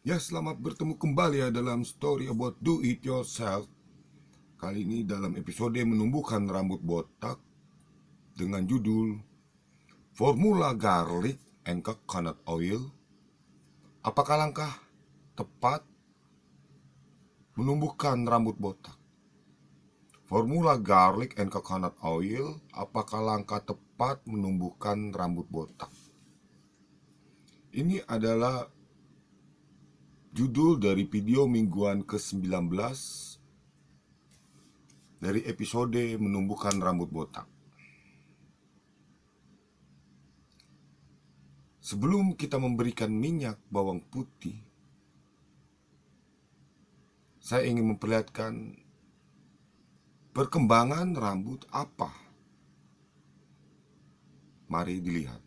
Ya, selamat bertemu kembali ya dalam Story About Do It Yourself. Kali ini dalam episode menumbuhkan rambut botak dengan judul Formula Garlic and Coconut Oil. Apakah langkah tepat menumbuhkan rambut botak? Formula Garlic and Coconut Oil, apakah langkah tepat menumbuhkan rambut botak? Ini adalah judul dari video mingguan ke-19 dari episode menumbuhkan rambut botak. Sebelum kita memberikan minyak bawang putih, saya ingin memperlihatkan perkembangan rambut apa. Mari dilihat.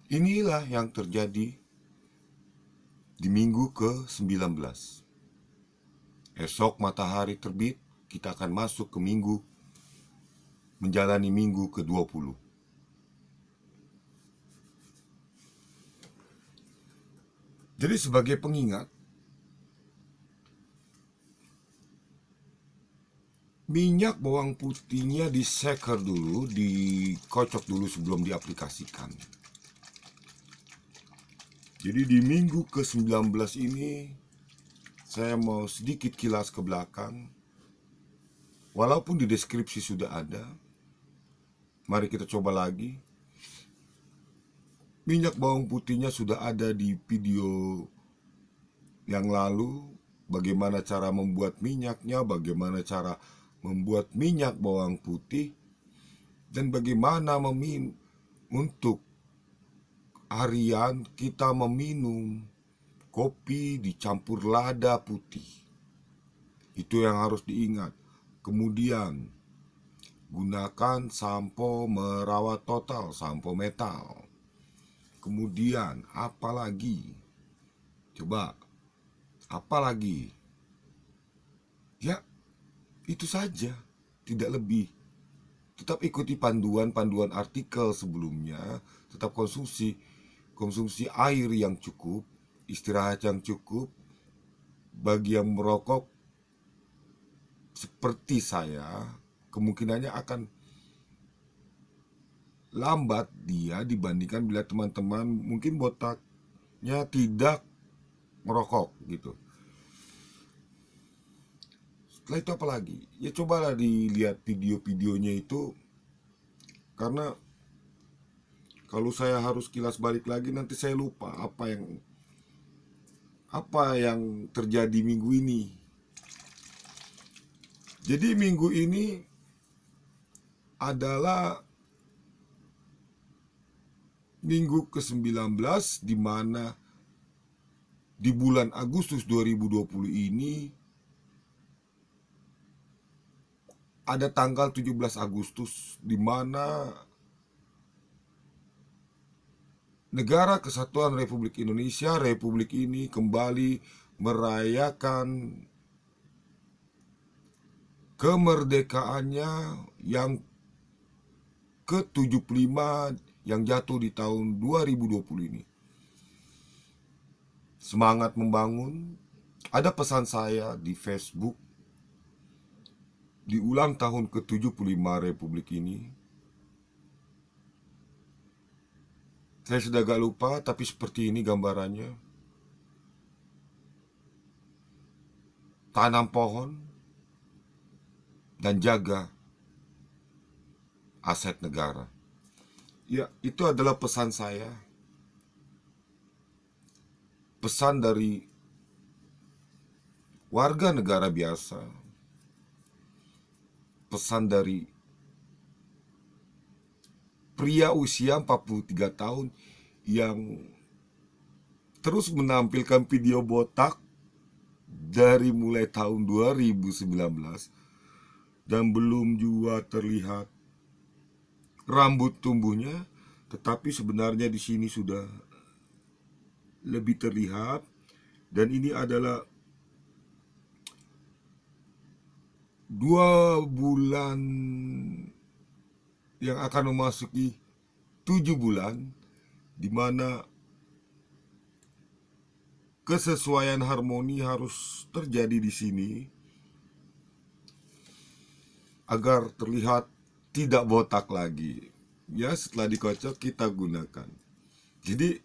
Inilah yang terjadi di minggu ke-19. Esok matahari terbit, kita akan masuk ke minggu, menjalani minggu ke-20. Jadi sebagai pengingat, minyak bawang putihnya diseker dulu, dikocok dulu sebelum diaplikasikan. Jadi di minggu ke-19 ini saya mau sedikit kilas ke belakang. Walaupun di deskripsi sudah ada, mari kita coba lagi. Minyak bawang putihnya sudah ada di video yang lalu. Bagaimana cara membuat minyaknya, bagaimana cara membuat minyak bawang putih, dan bagaimana untuk harian kita meminum kopi dicampur lada putih. Itu yang harus diingat. Kemudian gunakan sampo merawat total, sampo metal. Kemudian apa lagi? Coba, apa lagi? Ya, itu saja, tidak lebih. Tetap ikuti panduan-panduan artikel sebelumnya. Tetap konsumsi air yang cukup, istirahat yang cukup. Bagi yang merokok seperti saya, kemungkinannya akan lambat dia dibandingkan bila teman-teman mungkin botaknya tidak merokok gitu. Setelah itu apa lagi? Ya cobalah dilihat video-videonya itu, karena kalau saya harus kilas balik lagi nanti saya lupa apa yang terjadi minggu ini. Jadi minggu ini adalah minggu ke-19 di mana di bulan Agustus 2020 ini ada tanggal 17 Agustus di mana Negara Kesatuan Republik Indonesia, Republik ini kembali merayakan kemerdekaannya yang ke-75 yang jatuh di tahun 2020 ini. Semangat membangun. Ada pesan saya di Facebook di ulang tahun ke-75 Republik ini. Saya sudah agak lupa, tapi seperti ini gambarannya. Tanam pohon dan jaga aset negara. Ya, itu adalah pesan saya. Pesan dari warga negara biasa. Pesan dari pria usia 43 tahun yang terus menampilkan video botak dari mulai tahun 2019 dan belum juga terlihat rambut tumbuhnya, tetapi sebenarnya di sini sudah lebih terlihat. Dan ini adalah 2 bulan yang akan memasuki 7 bulan, di mana kesesuaian harmoni harus terjadi di sini agar terlihat tidak botak lagi. Ya, setelah dikocok kita gunakan. Jadi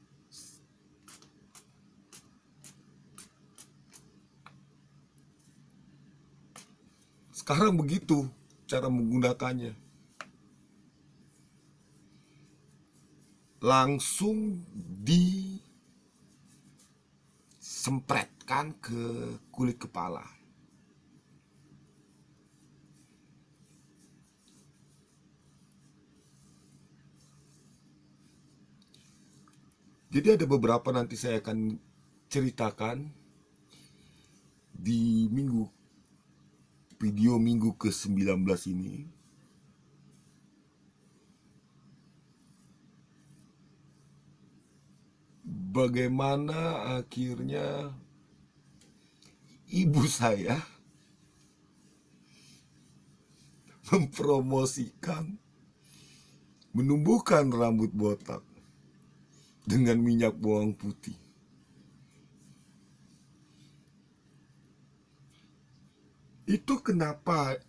sekarang begitu cara menggunakannya. Langsung disempretkan ke kulit kepala. Jadi ada beberapa nanti saya akan ceritakan di video minggu ke-19 ini. Bagaimana akhirnya ibu saya mempromosikan menumbuhkan rambut botak dengan minyak bawang putih. Itu kenapa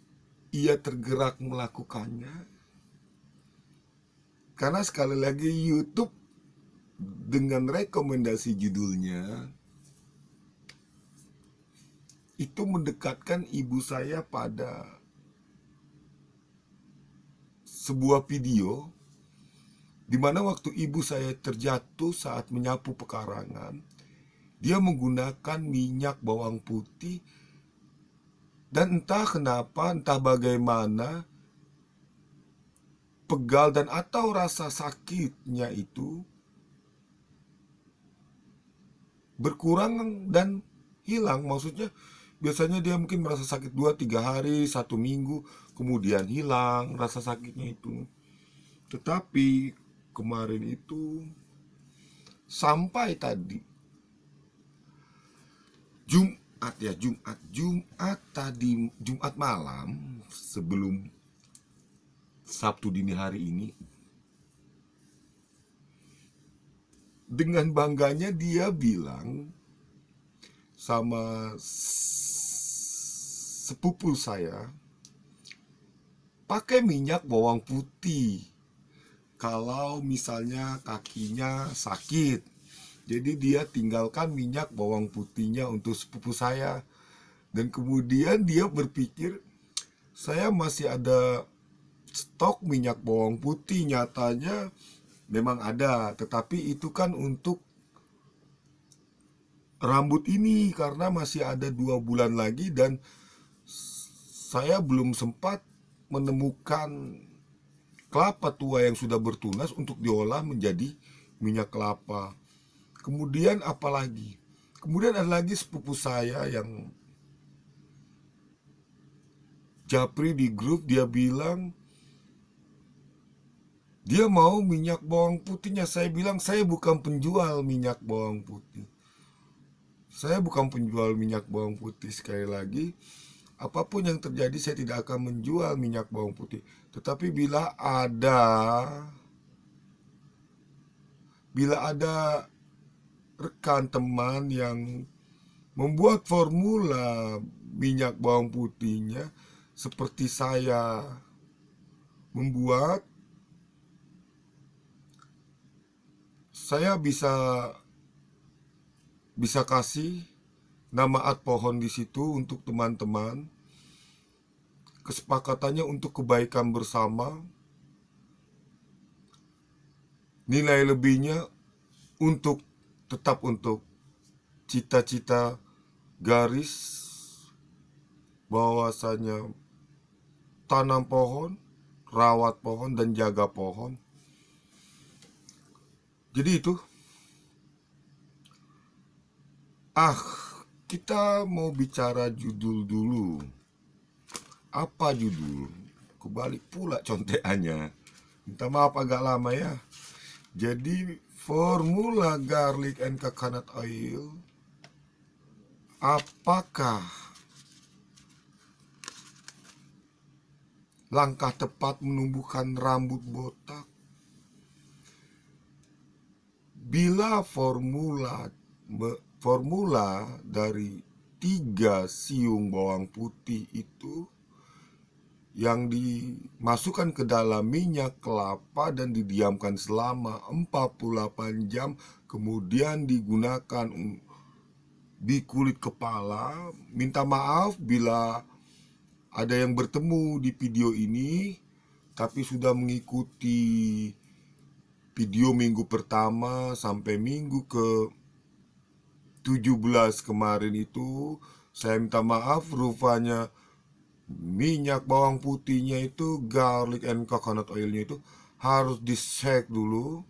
ia tergerak melakukannya? Karena sekali lagi YouTube dengan rekomendasi judulnya itu mendekatkan ibu saya pada sebuah video di mana waktu ibu saya terjatuh saat menyapu pekarangan, dia menggunakan minyak bawang putih, dan entah kenapa, entah bagaimana, pegal dan atau rasa sakitnya itu berkurang dan hilang. Maksudnya biasanya dia mungkin merasa sakit 2-3 hari, 1 minggu, kemudian hilang rasa sakitnya itu. Tetapi kemarin itu sampai tadi Jumat malam sebelum Sabtu dini hari ini, dengan bangganya dia bilang sama sepupu saya, pakai minyak bawang putih kalau misalnya kakinya sakit. Jadi dia tinggalkan minyak bawang putihnya untuk sepupu saya. Dan kemudian dia berpikir, saya masih ada stok minyak bawang putih. Nyatanya memang ada, tetapi itu kan untuk rambut ini karena masih ada 2 bulan lagi dan saya belum sempat menemukan kelapa tua yang sudah bertunas untuk diolah menjadi minyak kelapa. Kemudian apalagi? Kemudian ada lagi sepupu saya yang japri di grup, dia bilang dia mau minyak bawang putihnya. Saya bilang saya bukan penjual minyak bawang putih. Saya bukan penjual minyak bawang putih. Sekali lagi, apapun yang terjadi saya tidak akan menjual minyak bawang putih. Tetapi bila ada rekan teman yang membuat formula minyak bawang putihnya seperti saya membuat, saya bisa kasih nama ad pohon di situ untuk teman-teman. Kesepakatannya untuk kebaikan bersama. Nilai lebihnya tetap untuk cita-cita garis bahwasanya tanam pohon, rawat pohon, dan jaga pohon. Jadi itu. Kita mau bicara judul dulu. Apa judul? Kebalik pula contekannya. Minta maaf agak lama ya. Jadi formula garlic and coconut oil, apakah langkah tepat menumbuhkan rambut botak? Bila formula dari 3 siung bawang putih itu yang dimasukkan ke dalam minyak kelapa dan didiamkan selama 48 jam, kemudian digunakan di kulit kepala. Minta maaf bila ada yang bertemu di video ini tapi sudah mengikuti video minggu pertama sampai minggu ke 17 kemarin itu. Saya minta maaf, rupanya minyak bawang putihnya itu, garlic and coconut oilnya itu harus di-shake dulu.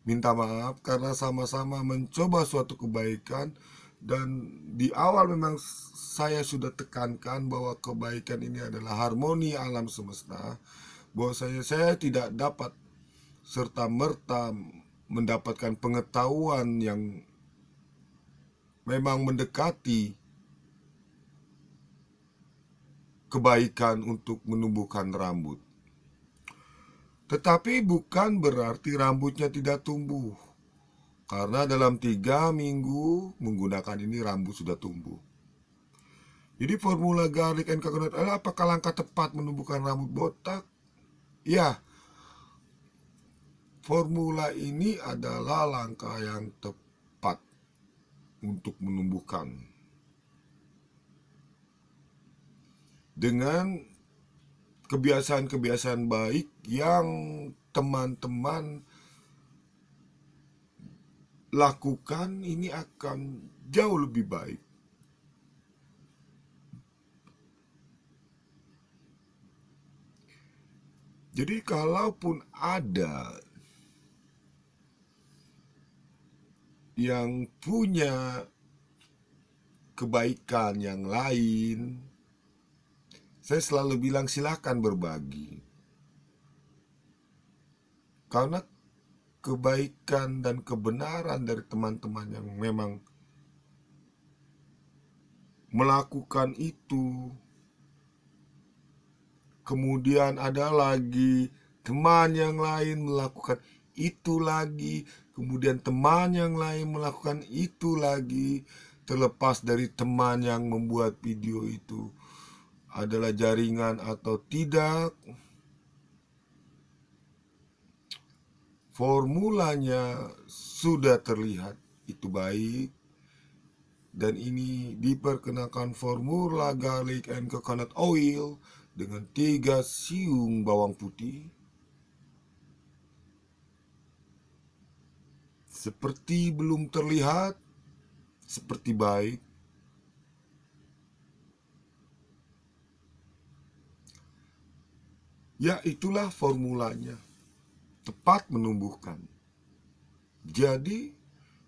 Minta maaf karena sama-sama mencoba suatu kebaikan. Dan di awal memang saya sudah tekankan bahwa kebaikan ini adalah harmoni alam semesta. Bahwa saya tidak dapat serta-merta mendapatkan pengetahuan yang memang mendekati kebaikan untuk menumbuhkan rambut. Tetapi bukan berarti rambutnya tidak tumbuh, karena dalam 3 minggu menggunakan ini rambut sudah tumbuh. Jadi formula garlic and coconut oil, apakah langkah tepat menumbuhkan rambut botak? Ya, formula ini adalah langkah yang tepat untuk menumbuhkan. Dengan kebiasaan-kebiasaan baik yang teman-teman lakukan, ini akan jauh lebih baik. Jadi kalaupun ada yang punya kebaikan yang lain, saya selalu bilang silakan berbagi. Karena kebaikan dan kebenaran dari teman-teman yang memang melakukan itu, kemudian ada lagi teman yang lain melakukan itu lagi, kemudian teman yang lain melakukan itu lagi, terlepas dari teman yang membuat video itu adalah jaringan atau tidak, formulanya sudah terlihat itu baik. Dan ini diperkenalkan formula garlic and coconut oil dengan 3 siung bawang putih. Seperti belum terlihat, seperti baik. Ya, itulah formulanya, tepat menumbuhkan. Jadi,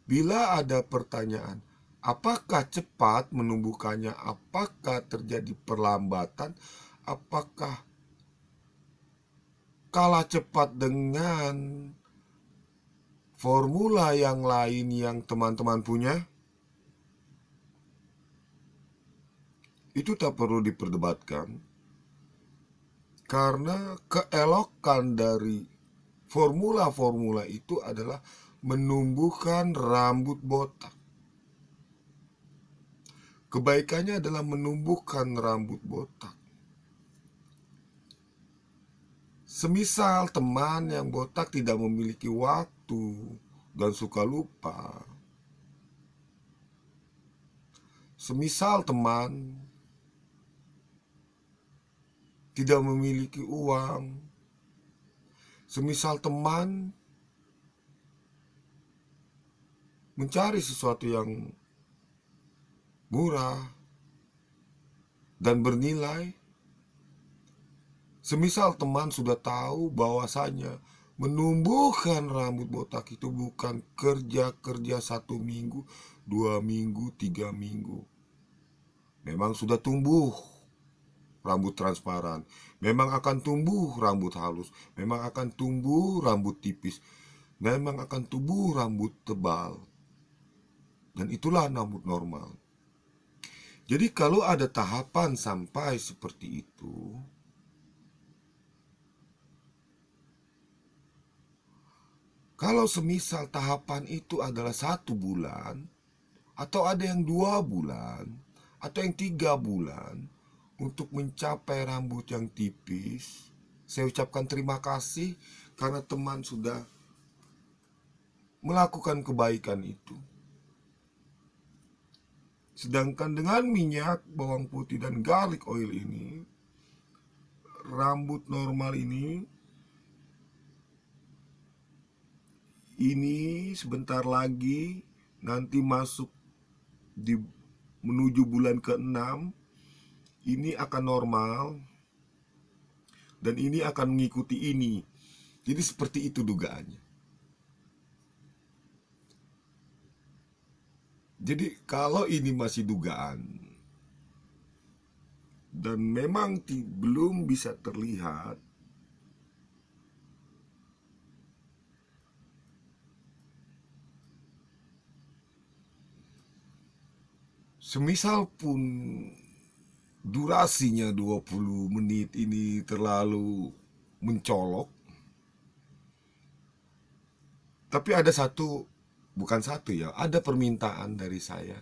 bila ada pertanyaan, apakah cepat menumbuhkannya, apakah terjadi perlambatan, apakah kalah cepat dengan formula yang lain yang teman-teman punya, itu tak perlu diperdebatkan. Karena keelokan dari formula-formula itu adalah menumbuhkan rambut botak. Kebaikannya adalah menumbuhkan rambut botak. Semisal teman yang botak tidak memiliki waktu dan suka lupa. Semisal teman tidak memiliki uang. Semisal teman mencari sesuatu yang murah dan bernilai. Semisal teman sudah tahu bahwasanya menumbuhkan rambut botak itu bukan kerja 1 minggu, 2 minggu, 3 minggu. Memang sudah tumbuh rambut transparan, memang akan tumbuh rambut halus, memang akan tumbuh rambut tipis. memang akan tumbuh rambut tebal. Dan itulah rambut normal. Jadi kalau ada tahapan sampai seperti itu, kalau semisal tahapan itu adalah 1 bulan, atau ada yang 2 bulan, atau yang 3 bulan, untuk mencapai rambut yang tipis, saya ucapkan terima kasih karena teman sudah melakukan kebaikan itu. Sedangkan dengan minyak, bawang putih, dan garlic oil ini, rambut normal ini sebentar lagi nanti masuk di menuju bulan ke-6, ini akan normal dan ini akan mengikuti ini. Jadi seperti itu dugaannya. Jadi kalau ini masih dugaan dan memang belum bisa terlihat, semisal pun durasinya 20 menit ini terlalu mencolok, tapi ada bukan satu ya, ada permintaan dari saya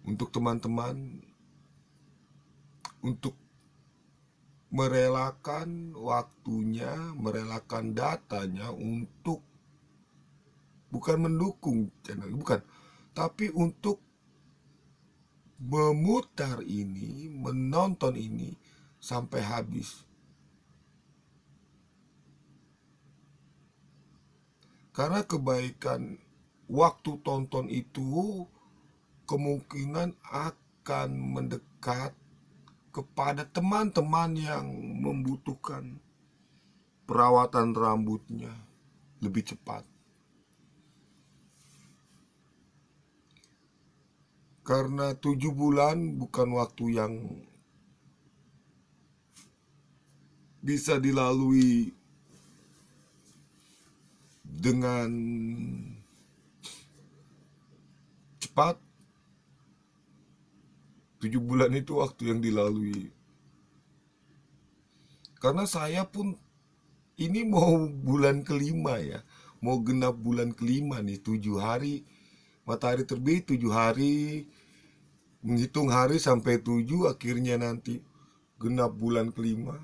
untuk teman-teman untuk merelakan waktunya, merelakan datanya untuk bukan mendukung channel, bukan, tapi untuk memutar ini, menonton ini sampai habis. Karena kebaikan waktu tonton itu kemungkinan akan mendekat kepada teman-teman yang membutuhkan perawatan rambutnya lebih cepat. Karena 7 bulan bukan waktu yang bisa dilalui dengan cepat. 7 bulan itu waktu yang dilalui. Karena saya pun ini mau bulan kelima ya, mau genap bulan kelima nih, 7 hari matahari terbit, 7 hari, menghitung hari sampai 7, akhirnya nanti genap bulan kelima.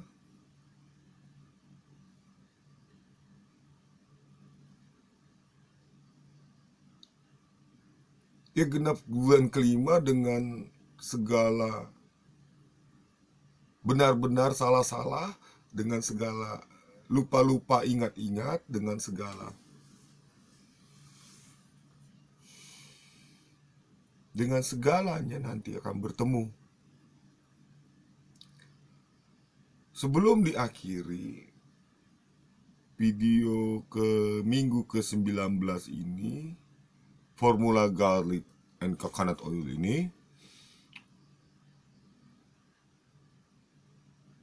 Ya genap bulan kelima dengan segala benar-benar salah-salah, dengan segala lupa-lupa ingat-ingat, dengan segalanya nanti akan bertemu. Sebelum diakhiri video ke minggu ke-19 ini, formula garlic and coconut oil ini,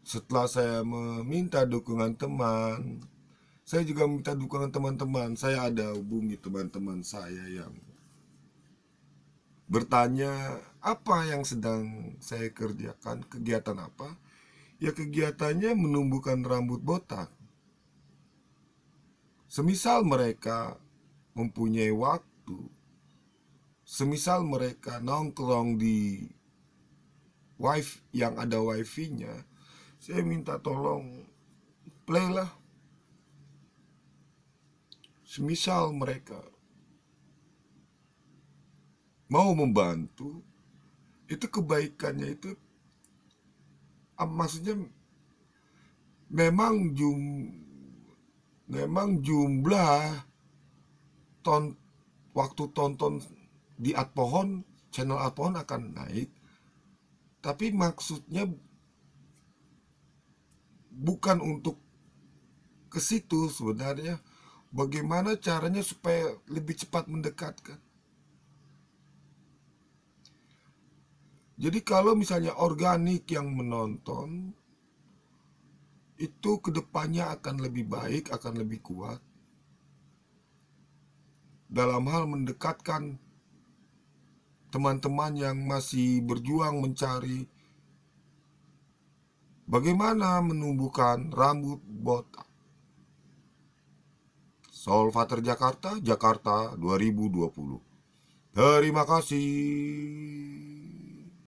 setelah saya meminta dukungan teman, saya juga minta dukungan teman-teman. Saya ada hubungi teman-teman saya yang bertanya apa yang sedang saya kerjakan, kegiatan apa. Ya kegiatannya menumbuhkan rambut botak. Semisal mereka mempunyai waktu, semisal mereka nongkrong di wifi yang ada wifi-nya, saya minta tolong play lah. Semisal mereka mau membantu, itu kebaikannya itu maksudnya memang jumlah waktu tonton di Adpohon, channel Adpohon akan naik, tapi maksudnya bukan untuk ke situ sebenarnya. Bagaimana caranya supaya lebih cepat mendekatkan. Jadi kalau misalnya organik yang menonton, itu kedepannya akan lebih baik, akan lebih kuat dalam hal mendekatkan teman-teman yang masih berjuang mencari bagaimana menumbuhkan rambut botak. Solvater Jakarta, Jakarta 2020. Terima kasih.